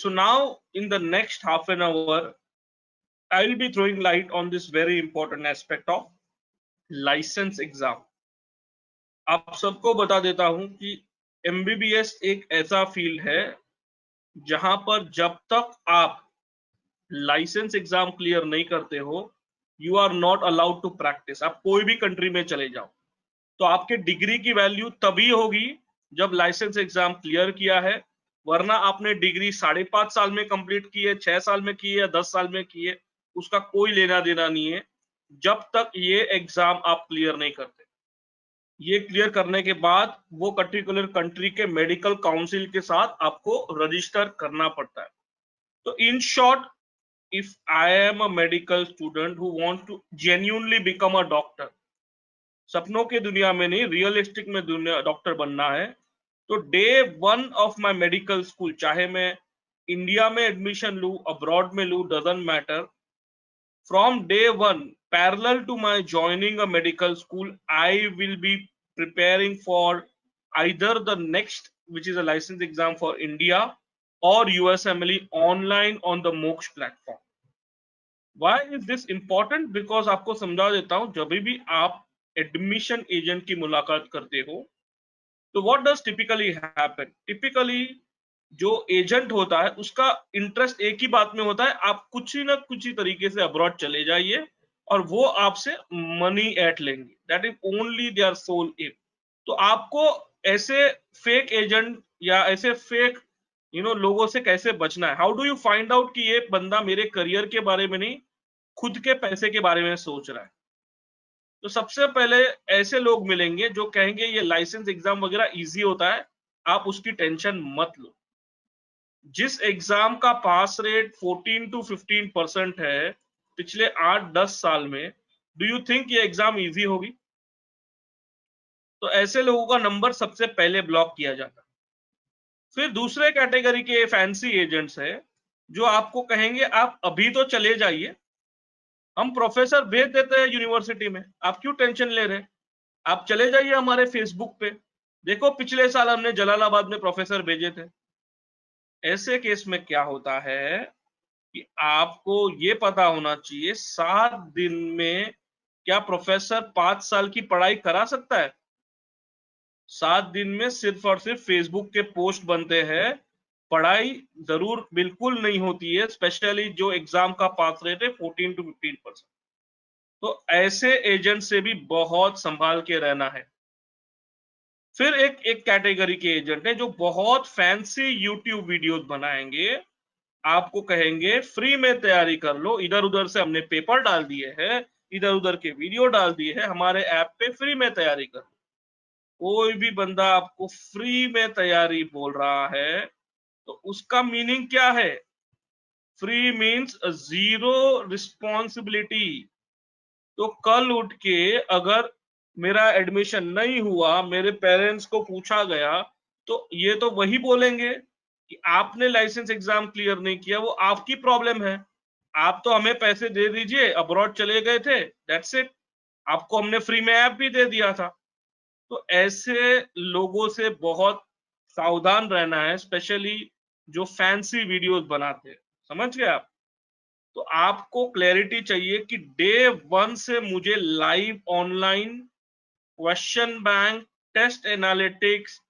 So now in the next half an hour, I will be throwing light on this very important aspect of license exam. आप सबको बता देता हूं कि MBBS एक ऐसा फील्ड है जहां पर जब तक आप लाइसेंस एग्जाम क्लियर नहीं करते हो, you are not allowed to practise. आप कोई भी कंट्री में चले जाओ, तो आपके डिग्री की वैल्यू तभी होगी जब लाइसेंस एग्जाम क्लियर किया है, वरना आपने डिग्री 5.5 साल में कंप्लीट की है, 6 साल में की है या 10 साल में की है, उसका कोई लेना देना नहीं है जब तक ये एग्जाम आप क्लियर नहीं करते। ये क्लियर करने के बाद वो पर्टिकुलर कंट्री के मेडिकल काउंसिल के साथ आपको रजिस्टर करना पड़ता है। तो in short, if I am a medical student who wants to genuinely become a doctor, सपनों की दुनिया में नहीं, रियलिस्टिक में दुनिया डॉक्टर बनना है, तो day 1 of my medical school, चाहे मैं इंडिया में एडमिशन लूं, अब्रॉड में लूं, doesn't matter, from day 1 parallel to my joining a medical school, I will be preparing for either the next, which is a license exam for India, or USMLE online on the Moksha platform. Why is this important? Because आपको समझा देता हूं, जब भी आप admission agent की मुलाकात करते हो, तो what does typically happen? Typically जो एजेंट होता है उसका इंटरेस्ट एक ही बात में होता है, आप कुछ ही ना कुछ ही तरीके से अब्रॉड चले जाइए और वो आपसे मनी ऐट लेंगे। That is only their sole aim. तो आपको ऐसे फेक एजेंट या ऐसे फेक लोगों से कैसे बचना है? How do you find out कि ये बंदा मेरे करियर के बारे में नहीं, खुद के पैसे के बारे में सोच रहा है? तो सबसे पहले ऐसे लोग मिलेंगे जो कहेंगे ये लाइसेंस एग्जाम वगैरह इजी होता है, आप उसकी टेंशन मत लो। जिस एग्जाम का पास रेट 14 to 15% है पिछले 8-10 साल में, डू यू थिंक ये एग्जाम इजी होगी? तो ऐसे लोगों का नंबर सबसे पहले ब्लॉक किया जाता है। फिर दूसरे कैटेगरी के फैंसी एजेंट्स है जो आपको कहेंगे आप अभी तो चले जाइए, हम प्रोफेसर भेज देते हैं यूनिवर्सिटी में, आप क्यों टेंशन ले रहे हैं, आप चले जाइए हमारे फेसबुक पे, देखो पिछले साल हमने जलालाबाद में प्रोफेसर भेजे थे। ऐसे केस में क्या होता है कि आपको ये पता होना चाहिए 7 दिन में क्या प्रोफेसर 5 साल की पढ़ाई करा सकता है? 7 दिन में सिर्फ और सिर्फ फेसबुक के पोस्ट बनते हैं, पढ़ाई जरूर बिल्कुल नहीं होती है, स्पेशली जो एग्जाम का पास रेट है 14 to 15%। तो ऐसे एजेंट से भी बहुत संभाल के रहना है। फिर एक कैटेगरी के एजेंट है जो बहुत फैंसी यूट्यूब वीडियोस बनाएंगे, आपको कहेंगे फ्री में तैयारी कर लो, इधर उधर से हमने पेपर डाल दिए हैं, इधर उधर के वीडियो डाल दिए हैं, हमारे ऐप पे फ्री में तैयारी कर लो। कोई भी बंदा आपको फ्री में तैयारी बोल रहा है तो उसका मीनिंग क्या है? Free means zero responsibility. तो कल उठ के अगर मेरा एडमिशन नहीं हुआ, मेरे पेरेंट्स को पूछा गया, तो ये तो वही बोलेंगे कि आपने लाइसेंस एग्जाम क्लियर नहीं किया, वो आपकी प्रॉब्लम है, आप तो हमें पैसे दे दीजिए, अब्रॉड चले गए थे, दैट्स इट, आपको हमने फ्री में ऐप भी दे दिया था। तो ऐसे लोगों से बहुत सावधान रहना है, स्पेशली जो फैंसी वीडियोस बनाते हैं। समझ गए आप? तो आपको क्लैरिटी चाहिए कि डे 1 से मुझे live online question bank, test analytics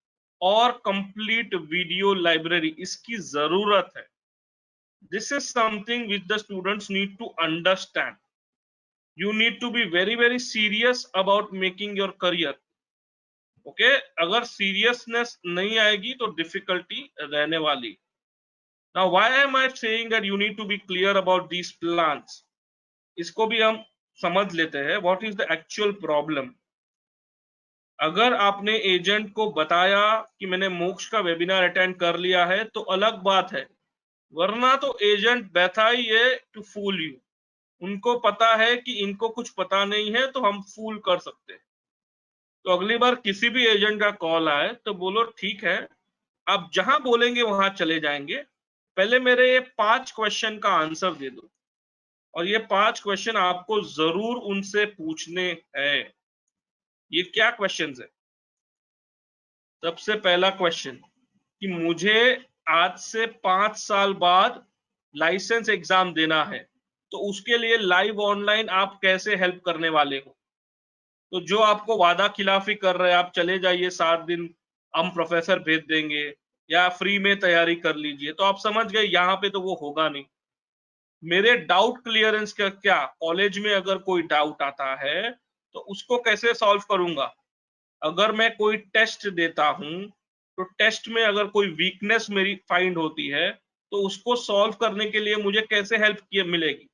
और कंप्लीट वीडियो लाइब्रेरी, इसकी जरूरत है। This is something which the students need to understand. You need to be very very serious about making your career. Okay, अगर seriousness नहीं आएगी तो difficulty रहने वाली। Now, why am I saying that you need to be clear about these plans? इसको भी हम समझ लेते हैं। What is the actual problem? अगर आपने एजेंट को बताया कि मैंने मोक्ष का वेबिनार अटेंड कर लिया है तो अलग बात है, वरना तो एजेंट बैठा ही है टू फूल यू। उनको पता है कि इनको कुछ पता नहीं है तो हम फूल कर सकते हैं। तो अगली बार किसी भी एजेंट का कॉल आए तो बोलो ठीक है, आप जहां बोलेंगे वहां चले जाएंगे, पहले मेरे ये 5 क्वेश्चन का आंसर दे दो, और ये 5 क्वेश्चन आपको जरूर उनसे पूछने हैं। ये क्या क्वेश्चंस है? सबसे पहला क्वेश्चन कि मुझे आज से 5 साल बाद लाइसेंस एग्जाम देना है, तो उसके लिए लाइव ऑनलाइन आप कैसे हेल्प करने वाले हो? तो जो आपको वादा खिलाफी कर रहे हैं, आप चले जाइए 7 दिन, हम प्रोफेसर भेज देंगे या फ्री में तैयारी कर लीजिए, तो आप समझ गए यहाँ पे तो वो होगा नहीं। मेरे डाउट क्लियरेंस का क्या, कॉलेज में अगर कोई डाउट आता है तो उसको कैसे सॉल्व करूंगा? अगर मैं कोई टेस्ट देता हूं तो टेस्ट में अगर कोई वीकनेस मेरी फाइंड होती है तो उसको सॉल्व करने के लिए मुझे कैसे हेल्प मिलेगी?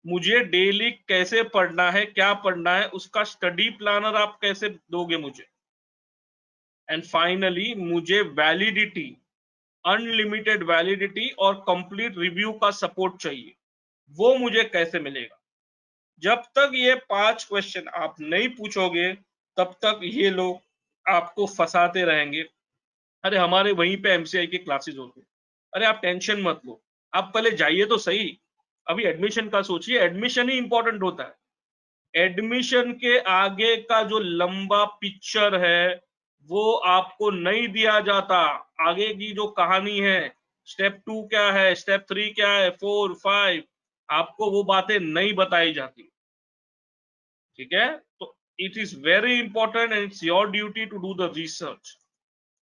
मुझे डेली कैसे पढ़ना है, क्या पढ़ना है, उसका स्टडी प्लानर आप कैसे दोगे मुझे? एंड फाइनली मुझे वैलिडिटी, अनलिमिटेड वैलिडिटी और कंप्लीट रिव्यू का सपोर्ट चाहिए, वो मुझे कैसे मिलेगा? जब तक ये 5 क्वेश्चन आप नहीं पूछोगे तब तक ये लोग आपको फंसाते रहेंगे। अरे हमारे वहीं पे एमसीआई की क्लासेस होती है। अरे आप टेंशन मत लो, आप पहले जाइए तो सही। अभी एडमिशन का सोचिए, एडमिशन ही इंपॉर्टेंट होता है। एडमिशन के आगे का जो लंबा पिक्चर है वो आपको नहीं दिया जाता। आगे की जो कहानी है, स्टेप 2 क्या है, स्टेप 3 क्या है, 4 5, आपको वो बातें नहीं बताई जाती। ठीक है, तो it is very important and it's your duty to do the research.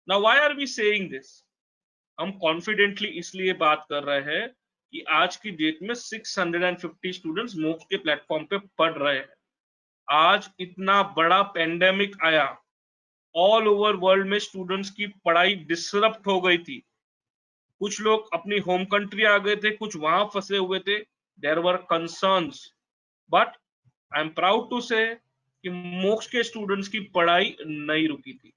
Now why are we saying this? हम कॉन्फिडेंटली इसलिए बात कर रहे हैं कि आज की डेट में 650 स्टूडेंट्स मोक्ष के प्लेटफॉर्म पे पढ़ रहे हैं। आज इतना बड़ा पेंडेमिक आया, ऑल ओवर वर्ल्ड में स्टूडेंट्स की पढ़ाई डिसरप्ट हो गई थी। कुछ लोग अपनी होम कंट्री आ गए थे, कुछ वहां फंसे हुए थे। There were concerns, but I am proud to say कि मोक्ष के स्टूडेंट्स की पढ़ाई नहीं रुकी थी,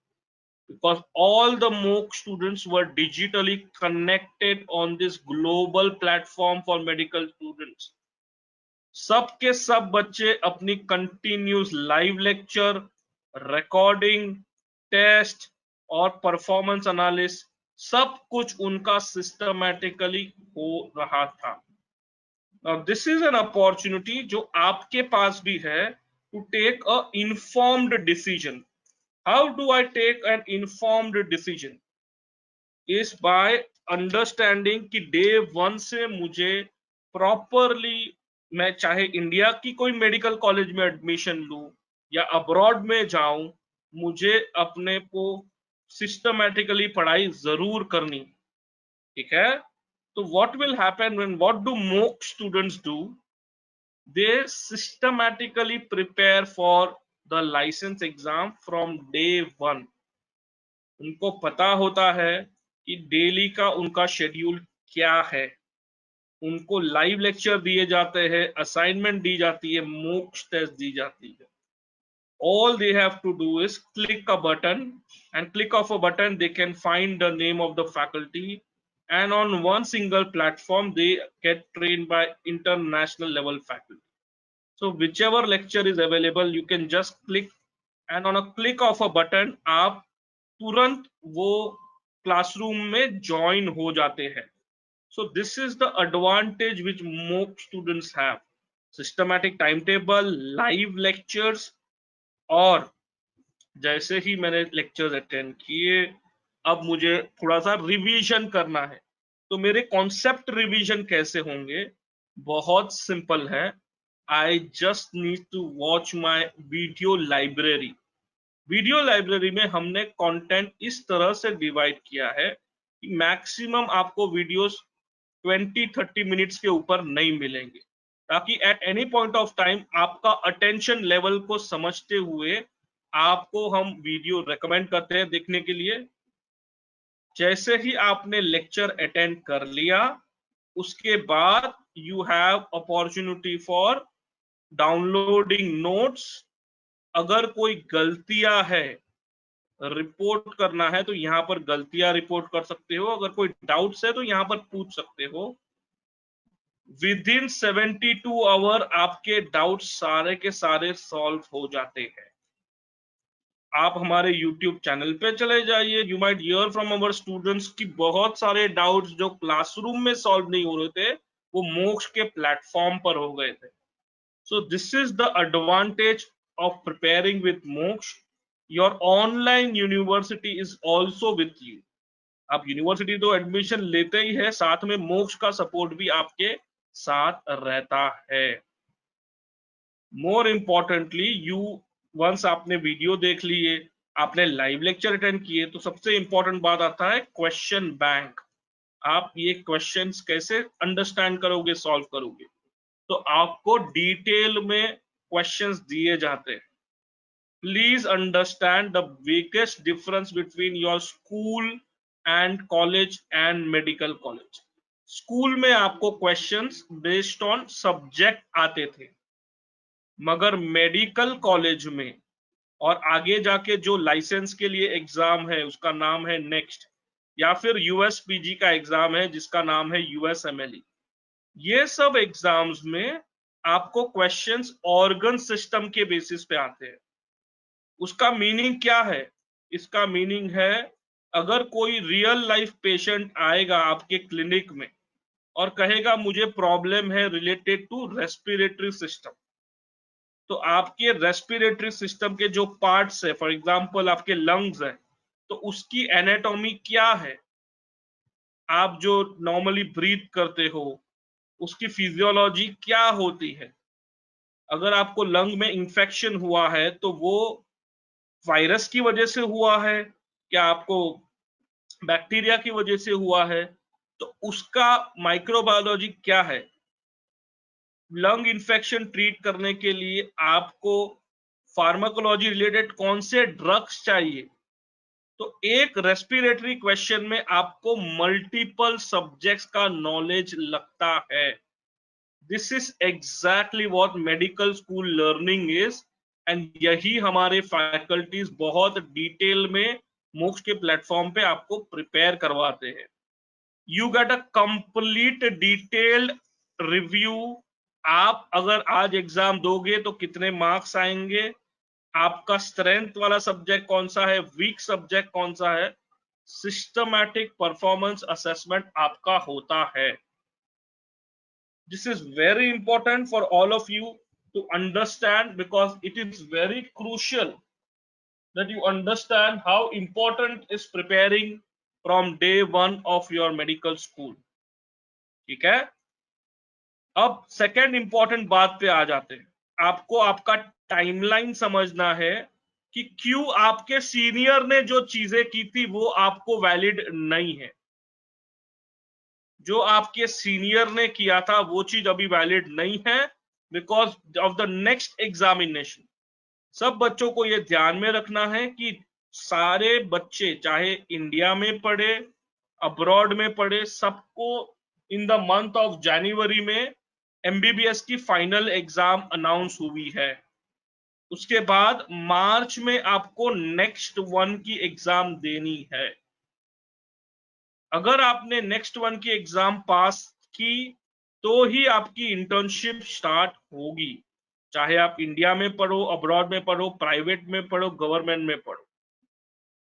because all the MOOC students were digitally connected on this global platform for medical students. सब के सब बच्चे अपनी continuous live lecture, recording, test और परफॉर्मेंस एनालिसिस, सब कुछ उनका सिस्टमैटिकली हो रहा था। Now this is an opportunity जो आपके पास भी है to take a informed decision. How do I take an informed decision? Is by understanding कि डे 1 से मुझे प्रॉपरली, मैं चाहे इंडिया की कोई मेडिकल कॉलेज में एडमिशन लूं या अब्रॉड में जाऊं, मुझे अपने को सिस्टमैटिकली पढ़ाई जरूर करनी। ठीक है, तो what will happen when, what do Moksh students do? They systematically prepare for the licence exam from day 1। उनको पता होता है कि डेली का उनका शेड्यूल क्या है। उनको लाइव लेक्चर दिए जाते हैं, असाइनमेंट दी जाती है, मॉक टेस्ट दी जाती है। All they have to do is click a button, and click of a button they can find the name of the faculty, and on one single platform they get trained by international level faculty. So whichever lecture is available you can just click, and on a click of a button आप तुरंत वो classroom में join हो जाते हैं। So this is the advantage which Moksh students have, systematic time table, live lectures, और जैसे ही मैंने लेक्चर्स अटेंड किए अब मुझे थोड़ा सा रिवीजन करना है। तो मेरे कॉन्सेप्ट रिवीजन कैसे होंगे? बहुत सिंपल है। I just need to watch my video library. Video library में हमने कंटेंट इस तरह से डिवाइड किया है कि मैक्सिमम आपको वीडियोस 20-30 मिनट्स के ऊपर नहीं मिलेंगे, ताकि at any point of time आपका अटेंशन लेवल को समझते हुए आपको हम वीडियो रेकमेंड करते हैं देखने के लिए। जैसे ही आपने लेक्चर अटेंड कर लिया उसके बाद you have opportunity for downloading notes. अगर कोई गलतियां है, रिपोर्ट करना है, तो यहाँ पर गलतियां रिपोर्ट कर सकते हो। अगर कोई डाउट्स है तो यहाँ पर पूछ सकते हो। विद इन 72 आवर आपके डाउट सारे के सारे सॉल्व हो जाते हैं। आप हमारे YouTube चैनल पे चले जाइए, you might here from our students की बहुत सारे डाउट्स जो क्लासरूम में सॉल्व नहीं हो रहे थे वो मोक्ष के प्लेटफॉर्म पर हो गए थे। So this is the advantage of preparing with Moksha. Your online university is also with you. आप यूनिवर्सिटी तो एडमिशन लेते ही है, साथ में मोक्ष का सपोर्ट भी आपके साथ रहता है। मोर इम्पोर्टेंटली यू वंस आपने वीडियो देख लिए, आपने लाइव लेक्चर अटेंड किए, तो सबसे इंपॉर्टेंट बात आता है क्वेश्चन बैंक। आप ये क्वेश्चंस कैसे अंडरस्टैंड करोगे, सॉल्व करोगे? तो आपको डिटेल में क्वेश्चंस दिए जाते हैं। Please understand the biggest difference between your school and college and medical college. School में आपको क्वेश्चंस बेस्ड ऑन सब्जेक्ट आते थे, मगर मेडिकल कॉलेज में और आगे जाके जो लाइसेंस के लिए एग्जाम है उसका नाम है नेक्स्ट, या फिर यूएसपीजी का एग्जाम है जिसका नाम है यूएसएमएलई, ये सब एग्जाम्स में आपको क्वेश्चंस ऑर्गन सिस्टम के बेसिस पे आते हैं। उसका मीनिंग क्या है? इसका मीनिंग है, अगर कोई रियल लाइफ पेशेंट आएगा आपके क्लिनिक में और कहेगा मुझे प्रॉब्लम है रिलेटेड टू रेस्पिरेटरी सिस्टम, तो आपके रेस्पिरेटरी सिस्टम के जो पार्ट्स है, फॉर एग्जांपल आपके लंग्स है, तो उसकी एनाटॉमी क्या है, आप जो नॉर्मली ब्रीथ करते हो उसकी फिजियोलॉजी क्या होती है। अगर आपको लंग में इंफेक्शन हुआ है तो वो वायरस की वजह से हुआ है, क्या आपको बैक्टीरिया की वजह से हुआ है, तो उसका माइक्रोबायोलॉजी क्या है। लंग इंफेक्शन ट्रीट करने के लिए आपको फार्माकोलॉजी रिलेटेड कौन से ड्रग्स चाहिए। तो एक रेस्पिरेटरी क्वेश्चन में आपको मल्टीपल सब्जेक्ट्स का नॉलेज लगता है। This is exactly what medical school learning is, and यही हमारे फैकल्टीज बहुत डिटेल में मोक्ष के प्लेटफॉर्म पे आपको प्रिपेयर करवाते हैं। You get a complete detailed review. आप अगर आज एग्जाम दोगे तो कितने मार्क्स आएंगे, आपका स्ट्रेंथ वाला सब्जेक्ट कौन सा है, वीक सब्जेक्ट कौन सा है, सिस्टमैटिक परफॉर्मेंस असेसमेंट आपका होता है। This is very important for all of you to understand, because it is very crucial that you understand how important is preparing from day one of your medical school. ठीक है? अब second important बात पे आ जाते हैं। आपको आपका timeline समझना है कि क्यों आपके सीनियर ने जो चीजें की थी वो आपको वैलिड नहीं है। जो आपके सीनियर ने किया था वो चीज अभी वैलिड नहीं है, because of the next examination. सब बच्चों को यह ध्यान में रखना है कि सारे बच्चे चाहे इंडिया में पढ़े, अब्रॉड में पढ़े, सबको in the month of January में एमबीबीएस की फाइनल एग्जाम अनाउंस हुई है। उसके बाद मार्च में आपको नेक्स्ट वन की एग्जाम देनी है। अगर आपने नेक्स्ट वन की एग्जाम पास की तो ही आपकी इंटर्नशिप स्टार्ट होगी, चाहे आप इंडिया में पढ़ो, अब्रॉड में पढ़ो, प्राइवेट में पढ़ो, गवर्नमेंट में पढ़ो।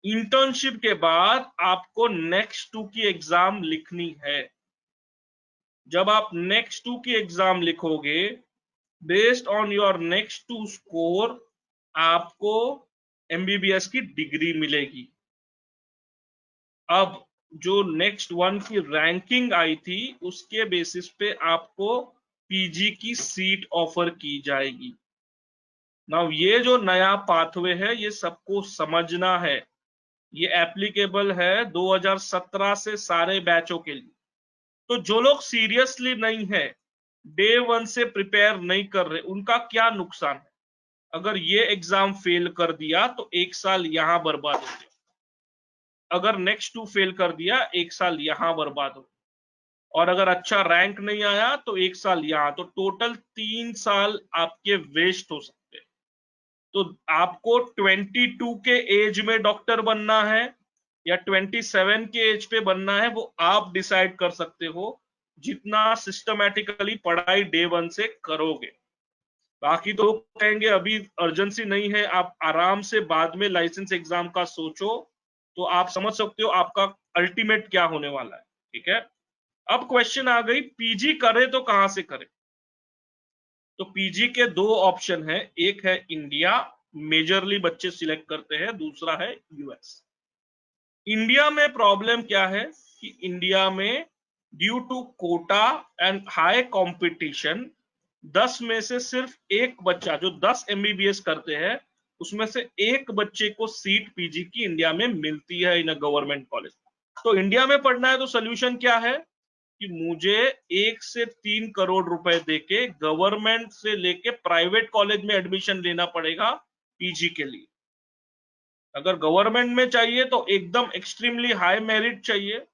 इंटर्नशिप के बाद आपको नेक्स्ट टू की एग्जाम लिखनी है। जब आप नेक्स्ट टू की एग्जाम लिखोगे, based on your NEXT two score आपको एमबीबीएस की डिग्री मिलेगी। अब जो नेक्स्ट वन की रैंकिंग आई थी उसके बेसिस पे आपको पीजी की सीट ऑफर की जाएगी। नाउ ये जो नया पाथवे है ये सबको समझना है, ये एप्लीकेबल है 2017 से सारे बैचों के लिए। तो जो लोग सीरियसली नहीं है, डे वन से प्रिपेयर नहीं कर रहे, उनका क्या नुकसान है। अगर ये एग्जाम फेल कर दिया तो एक साल यहां बर्बाद हो गया, अगर नेक्स्ट टू फेल कर दिया एक साल यहां बर्बाद हो, और अगर अच्छा रैंक नहीं आया तो एक साल यहां, तो टोटल 3 साल आपके वेस्ट हो सकते हैं। तो आपको 22 के एज में डॉक्टर बनना है या 27 के एज पे बनना है, वो आप डिसाइड कर सकते हो, जितना सिस्टमैटिकली पढ़ाई डे वन से करोगे। बाकी तो कहेंगे अभी अर्जेंसी नहीं है, आप आराम से बाद में लाइसेंस एग्जाम का सोचो, तो आप समझ सकते हो आपका अल्टीमेट क्या होने वाला है। ठीक है, अब क्वेश्चन आ गई पीजी करे तो कहां से करे। तो पीजी के दो ऑप्शन है, एक है इंडिया, मेजरली बच्चे सिलेक्ट करते हैं, दूसरा है यूएस। इंडिया में प्रॉब्लम क्या है कि इंडिया में due to quota and high competition 10 में से सिर्फ एक बच्चा, जो 10 एमबीबीएस करते हैं उसमें से एक बच्चे को सीट पीजी की इंडिया में मिलती है इन अ गवर्नमेंट कॉलेज। तो इंडिया में पढ़ना है तो सोल्यूशन क्या है कि मुझे 1 से 3 करोड़ रुपए देके गवर्नमेंट से लेके प्राइवेट कॉलेज में एडमिशन लेना पड़ेगा पीजी के लिए। अगर गवर्नमेंट में चाहिए तो एकदम एक्सट्रीमली हाई मेरिट चाहिए,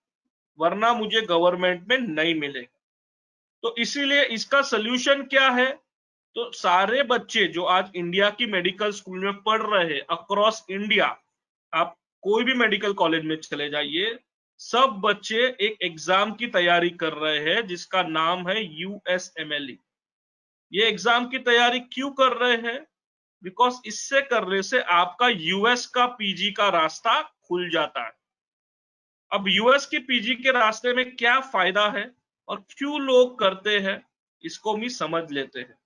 वरना मुझे गवर्नमेंट में नहीं मिलेगा। तो इसीलिए इसका सोल्यूशन क्या है? तो सारे बच्चे जो आज इंडिया की मेडिकल स्कूल में पढ़ रहे हैं अक्रॉस इंडिया, आप कोई भी मेडिकल कॉलेज में चले जाइए, सब बच्चे एक एग्जाम की तैयारी कर रहे हैं जिसका नाम है यूएसएमएलई। ये एग्जाम की तैयारी क्यों कर रहे हैं? बिकॉज इससे करने से आपका यूएस का पीजी का रास्ता खुल जाता है। अब यूएस की पीजी के रास्ते में क्या फायदा है और क्यों लोग करते हैं, इसको भी समझ लेते हैं।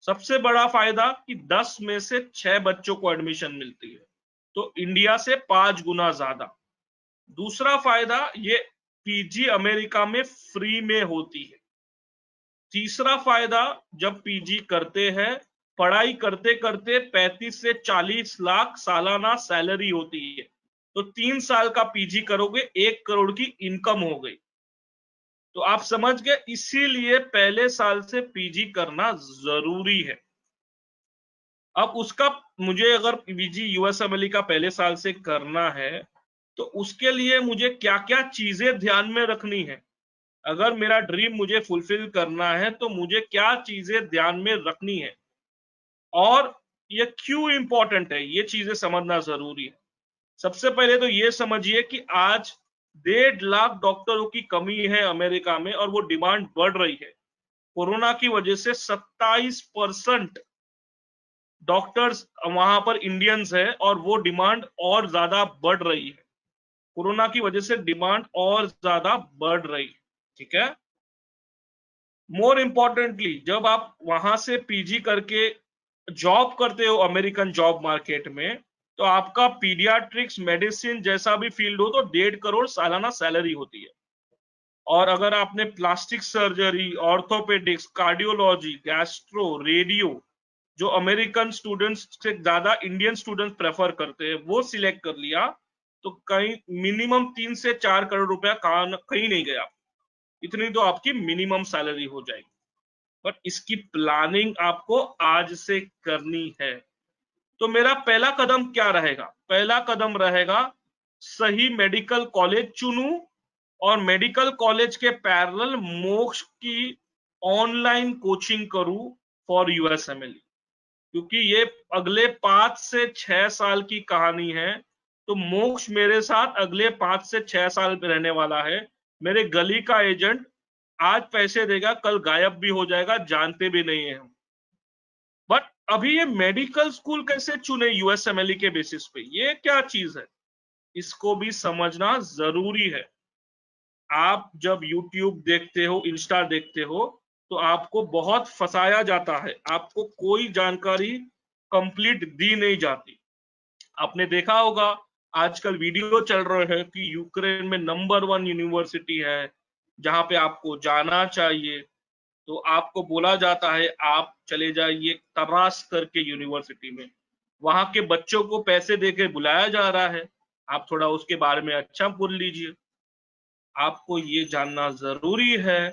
सबसे बड़ा फायदा कि 10 में से 6 बच्चों को एडमिशन मिलती है, तो इंडिया से 5 गुना ज्यादा। दूसरा फायदा, ये पीजी अमेरिका में फ्री में होती है। तीसरा फायदा, जब पीजी करते हैं, पढ़ाई करते करते 35 से 40 लाख सालाना सैलरी होती है। तो 3 साल का पीजी करोगे 1 करोड़ की इनकम हो गई। तो आप समझ गए, इसीलिए पहले साल से पीजी करना जरूरी है। अब उसका, मुझे अगर पीजी यूएसएमएलई का पहले साल से करना है तो उसके लिए मुझे क्या क्या चीजें ध्यान में रखनी है। अगर मेरा ड्रीम मुझे फुलफिल करना है तो मुझे क्या चीजें ध्यान में रखनी है और ये क्यों इंपॉर्टेंट है, ये चीजें समझना जरूरी है। सबसे पहले तो ये समझिए कि आज 1.5 लाख डॉक्टरों की कमी है अमेरिका में और वो डिमांड बढ़ रही है। कोरोना की वजह से 27% डॉक्टर्स वहां पर इंडियंस है और वो डिमांड और ज्यादा बढ़ रही है। कोरोना की वजह से डिमांड और ज्यादा बढ़ रही है। ठीक है। मोर इंपॉर्टेंटली, जब आप वहां से पीजी करके जॉब करते हो अमेरिकन जॉब मार्केट में, तो आपका पीडियाट्रिक्स मेडिसिन जैसा भी फील्ड हो तो 1.5 करोड़ सालाना सैलरी होती है। और अगर आपने plastic surgery, orthopaedics, cardiology, gastro, radio, जो अमेरिकन स्टूडेंट्स से ज्यादा इंडियन स्टूडेंट्स प्रेफर करते हैं, वो सिलेक्ट कर लिया तो कहीं मिनिमम 3 से 4 करोड़ रुपया कहीं नहीं गया। इतनी तो आपकी मिनिमम सैलरी हो जाएगी। बट इसकी प्लानिंग आपको आज से करनी है। तो मेरा पहला कदम क्या रहेगा? पहला कदम रहेगा सही मेडिकल कॉलेज चुनूं और मेडिकल कॉलेज के पैरेलल मोक्ष की ऑनलाइन कोचिंग करूं फॉर यूएसएमएलई, क्योंकि ये अगले 5 से 6 साल की कहानी है। तो मोक्ष मेरे साथ अगले 5 से 6 साल रहने वाला है। मेरे गली का एजेंट आज पैसे देगा, कल गायब भी हो जाएगा, जानते भी नहीं है हम। बट अभी ये मेडिकल स्कूल कैसे चुने यूएसएमएलई के बेसिस पे, ये क्या चीज है, इसको भी समझना जरूरी है। आप जब YouTube देखते हो, इंस्टा देखते हो, तो आपको बहुत फंसाया जाता है, आपको कोई जानकारी कंप्लीट दी नहीं जाती। आपने देखा होगा आजकल वीडियो चल रहे हैं कि यूक्रेन में नंबर 1 यूनिवर्सिटी है जहां पे आपको जाना चाहिए। तो आपको बोला जाता है आप चले जाइए तरास करके यूनिवर्सिटी में, वहां के बच्चों को पैसे देके बुलाया जा रहा है, आप थोड़ा उसके बारे में अच्छा बोल लीजिए। आपको ये जानना जरूरी है,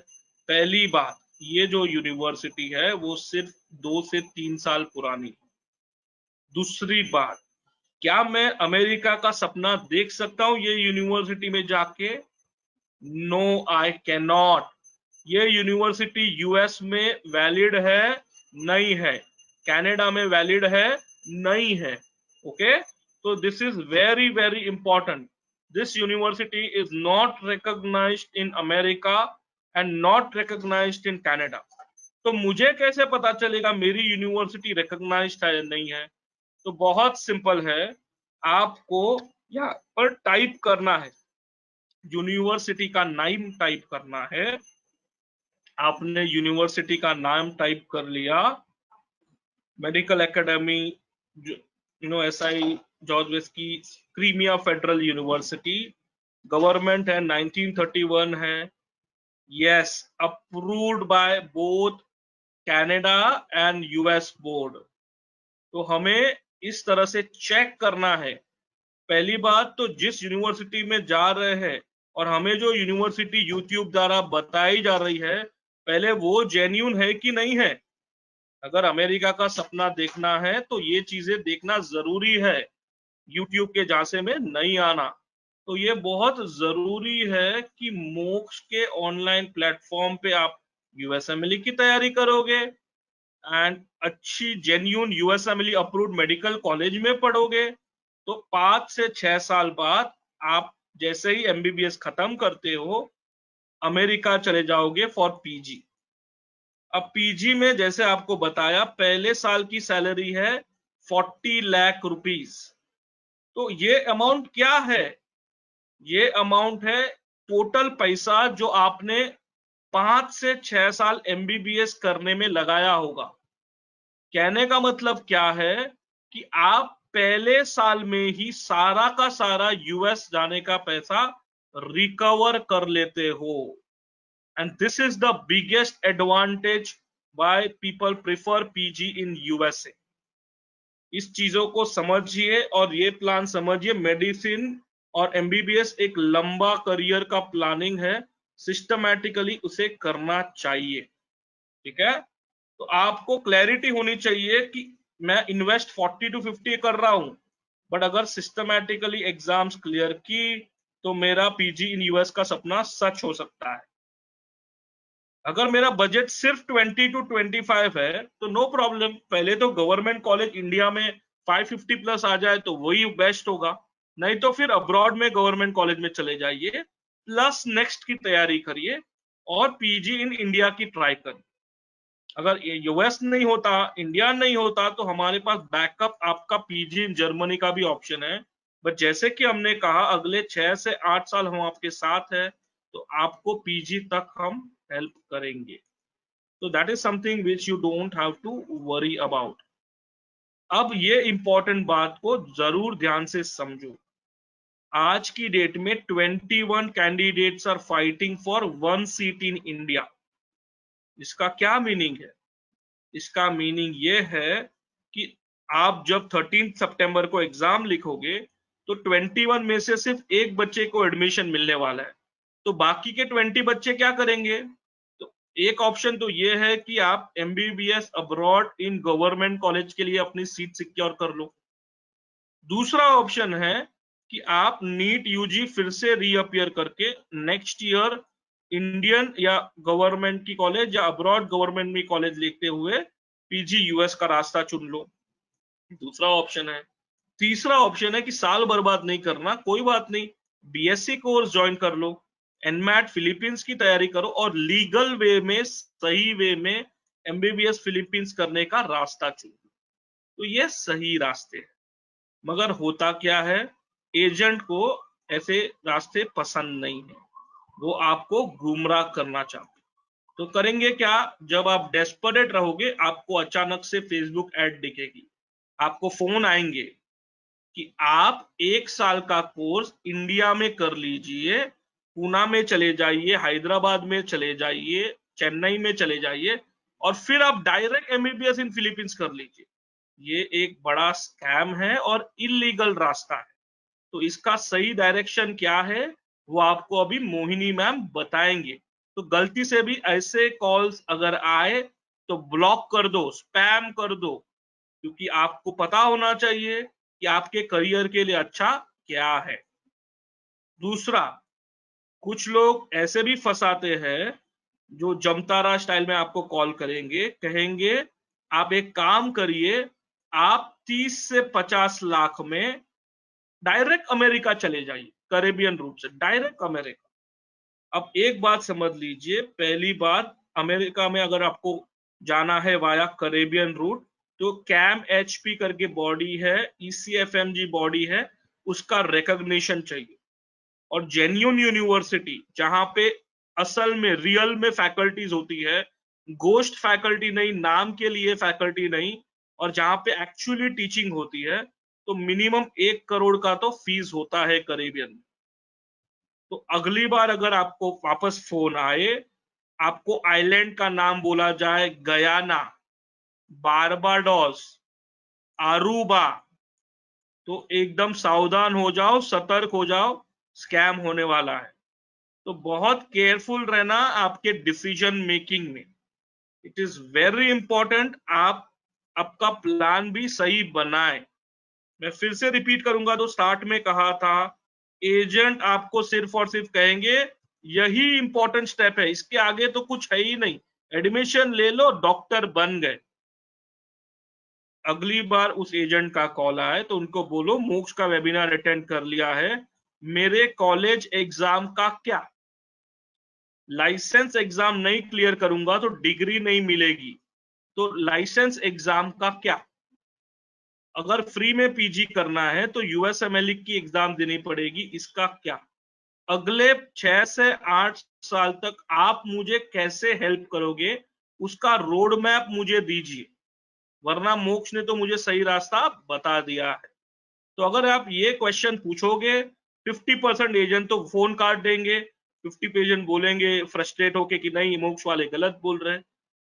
पहली बात, ये जो यूनिवर्सिटी है वो सिर्फ 2 से 3 साल पुरानी है। दूसरी बात, क्या मैं अमेरिका का सपना देख सकता हूं ये यूनिवर्सिटी में जाके? No, I can not. ये यूनिवर्सिटी यूएस में वैलिड है? नहीं है। कनाडा में वैलिड है? नहीं है। ओके, तो this is very very important. This university is not recognised in America and not recognised in Canada. तो मुझे कैसे पता चलेगा मेरी यूनिवर्सिटी रिकॉग्नाइज्ड है या नहीं है? तो बहुत सिंपल है, आपको यहाँ पर टाइप करना है, यूनिवर्सिटी का नाम टाइप करना है। आपने यूनिवर्सिटी का नाम टाइप कर लिया, medical academy, SI George West की क्रीमिया फेडरल यूनिवर्सिटी, गवर्नमेंट है 1931 है, yes, approved by both Canada and US board. तो हमें इस तरह से चेक करना है। पहली बात तो जिस यूनिवर्सिटी में जा रहे हैं और हमें जो यूनिवर्सिटी यूट्यूब द्वारा बताई जा रही है, पहले वो जेन्यून है कि नहीं है। अगर अमेरिका का सपना देखना है तो ये चीजें देखना जरूरी है, यूट्यूब के झांसे में नहीं आना। तो ये बहुत जरूरी है कि मोक्ष के ऑनलाइन प्लेटफॉर्म पे आप यूएसएमएलई की तैयारी करोगे एंड अच्छी genuine USMLE approved medical college में पढ़ोगे, तो 5 से 6 साल बाद आप जैसे ही एमबीबीएस खत्म करते हो, अमेरिका चले जाओगे फॉर पीजी। अब पीजी में जैसे आपको बताया, पहले साल की सैलरी है 40 लाख रुपीस। तो ये अमाउंट क्या है? ये अमाउंट है टोटल पैसा जो आपने 5 से 6 साल एमबीबीएस करने में लगाया होगा। कहने का मतलब क्या है कि आप पहले साल में ही सारा का सारा यूएस जाने का पैसा रिकवर कर लेते हो। And this is the biggest advantage why people prefer PG in USA. इस चीजों को समझिए और ये प्लान समझिए। मेडिसिन और एमबीबीएस एक लंबा करियर का प्लानिंग है, सिस्टमैटिकली उसे करना चाहिए। ठीक है, तो आपको क्लैरिटी होनी चाहिए कि मैं इन्वेस्ट 40 to 50 कर रहा हूं, बट अगर सिस्टमैटिकली एग्जाम्स क्लियर की तो मेरा पीजी इन यूएस का सपना सच हो सकता है। अगर मेरा बजट सिर्फ 20 to 25 है तो नो प्रॉब्लम, पहले तो गवर्नमेंट कॉलेज इंडिया में 550 प्लस आ जाए तो वही बेस्ट होगा, नहीं तो फिर अब्रॉड में गवर्नमेंट कॉलेज में चले जाइए, प्लस नेक्स्ट की तैयारी करिए और पीजी इन इंडिया की ट्राई करिए। अगर यूएस नहीं होता, इंडिया नहीं होता, तो हमारे पास बैकअप आपका पीजी इन जर्मनी का भी ऑप्शन है। बट जैसे कि हमने कहा, अगले 6 से 8 साल हम आपके साथ हैं, तो आपको पीजी तक हम हेल्प करेंगे। तो that is something which you don't have to worry about. अब ये इंपॉर्टेंट बात को जरूर ध्यान से समझो। आज की डेट में 21 candidates are fighting for 1 seat in India. इसका क्या मीनिंग है? इसका मीनिंग ये है कि आप जब 13 सितंबर को एग्जाम लिखोगे तो 21 में से सिर्फ एक बच्चे को एडमिशन मिलने वाला है, तो बाकी के 20 बच्चे क्या करेंगे? तो एक ऑप्शन तो ये है कि आप MBBS abroad in government college के लिए अपनी सीट सिक्योर कर लो। दूसरा ऑप्शन है कि आप नीट यूजी फिर से रीअपियर करके नेक्स्ट ईयर इंडियन या गवर्नमेंट की कॉलेज या अब्रॉड गवर्नमेंट में कॉलेज लिखते हुए पीजी यूएस का रास्ता चुन लो। दूसरा ऑप्शन है। तीसरा ऑप्शन है कि साल बर्बाद नहीं करना, कोई बात नहीं, बीएससी कोर्स ज्वाइन कर लो, एनमैट फिलीपींस की तैयारी करो और लीगल वे में, सही वे में एमबीबीएस फिलीपींस करने का रास्ता चुनो। तो ये सही रास्ते हैं। मगर होता क्या है, एजेंट को ऐसे रास्ते पसंद नहीं है, वो आपको गुमराह करना चाहते। तो करेंगे क्या? जब आप डेस्परेट रहोगे, आपको अचानक से फेसबुक ऐड दिखेगी, आपको फोन आएंगे कि आप 1 साल का कोर्स इंडिया में कर लीजिए, पूना में चले जाइए, हैदराबाद में चले जाइए, चेन्नई में चले जाइए और फिर आप डायरेक्ट एमबीबीएस इन फिलीपींस कर लीजिए। ये एक बड़ा स्कैम है और इलीगल रास्ता है। तो इसका सही डायरेक्शन क्या है वो आपको अभी मोहिनी मैम बताएंगे। तो गलती से भी ऐसे कॉल्स अगर आए तो ब्लॉक कर दो, स्पैम कर दो, क्योंकि आपको पता होना चाहिए कि आपके करियर के लिए अच्छा क्या है। दूसरा, कुछ लोग ऐसे भी फंसाते हैं जो जमतारा स्टाइल में आपको कॉल करेंगे, कहेंगे आप एक काम करिए, आप 30 से 50 लाख में डायरेक्ट अमेरिका चले जाइए, कैरेबियन रूट से डायरेक्ट अमेरिका। अब एक बात समझ लीजिए, पहली बात, अमेरिका में अगर आपको जाना है वाया कैरेबियन रूट, तो कैम एचपी करके बॉडी है, ईसीएफएमजी बॉडी है, उसका रिकॉग्निशन चाहिए। और जेन्युइन यूनिवर्सिटी जहां पे असल में रियल में फैकल्टीज होती है, गोस्ट फैकल्टी नहीं, नाम के लिए फैकल्टी नहीं, और जहां पे एक्चुअली टीचिंग होती है, तो मिनिमम 1 करोड़ का तो फीस होता है कैरेबियन में। तो अगली बार अगर आपको वापस फोन आए, आपको आइलैंड का नाम बोला जाए गयाना, बारबाडोस, अरूबा, तो एकदम सावधान हो जाओ, सतर्क हो जाओ, स्कैम होने वाला है। तो बहुत केयरफुल रहना आपके डिसीजन मेकिंग में। इट इज वेरी इंपॉर्टेंट आप आपका प्लान भी सही बनाए। मैं फिर से रिपीट करूंगा, तो स्टार्ट में कहा था, एजेंट आपको सिर्फ और सिर्फ कहेंगे यही इंपॉर्टेंट स्टेप है, इसके आगे तो कुछ है ही नहीं, एडमिशन ले लो, डॉक्टर बन गए। अगली बार उस एजेंट का कॉल आए तो उनको बोलो मोक्ष का वेबिनार अटेंड कर लिया है, मेरे कॉलेज एग्जाम का क्या? लाइसेंस एग्जाम नहीं क्लियर करूंगा तो डिग्री नहीं मिलेगी, तो लाइसेंस एग्जाम का क्या? अगर फ्री में पीजी करना है तो यूएसएमएल की एग्जाम देनी पड़ेगी, इसका क्या? अगले 6 से 8 साल तक आप मुझे कैसे हेल्प करोगे, उसका रोड मैप मुझे दीजिए, वरना मोक्ष ने तो मुझे सही रास्ता बता दिया है। तो अगर आप ये क्वेश्चन पूछोगे, 50% एजेंट तो फोन काट देंगे, 50 एजेंट बोलेंगे फ्रस्ट्रेट होके कि नहीं मोक्ष वाले गलत बोल रहे हैं।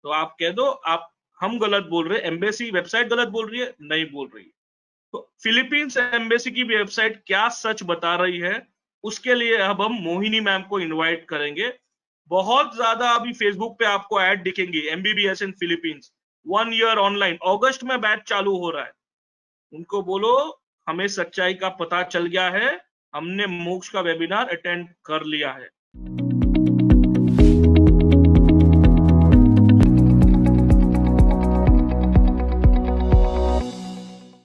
तो आप कह दो आप हम गलत बोल रहे हैं, एम्बेसी वेबसाइट गलत बोल रही है, नहीं बोल रही है। तो फिलीपींस एम्बेसी की वेबसाइट क्या सच बता रही है, उसके लिए अब हम मोहिनी मैम को इनवाइट करेंगे। बहुत ज्यादा अभी फेसबुक पे आपको ऐड दिखेंगे, MBBS in Philippines 1 year online, अगस्त में बैच चालू हो रहा है। उनको बोलो हमें सच्चाई का पता चल गया है, हमने मोक्ष का वेबिनार अटेंड कर लिया है।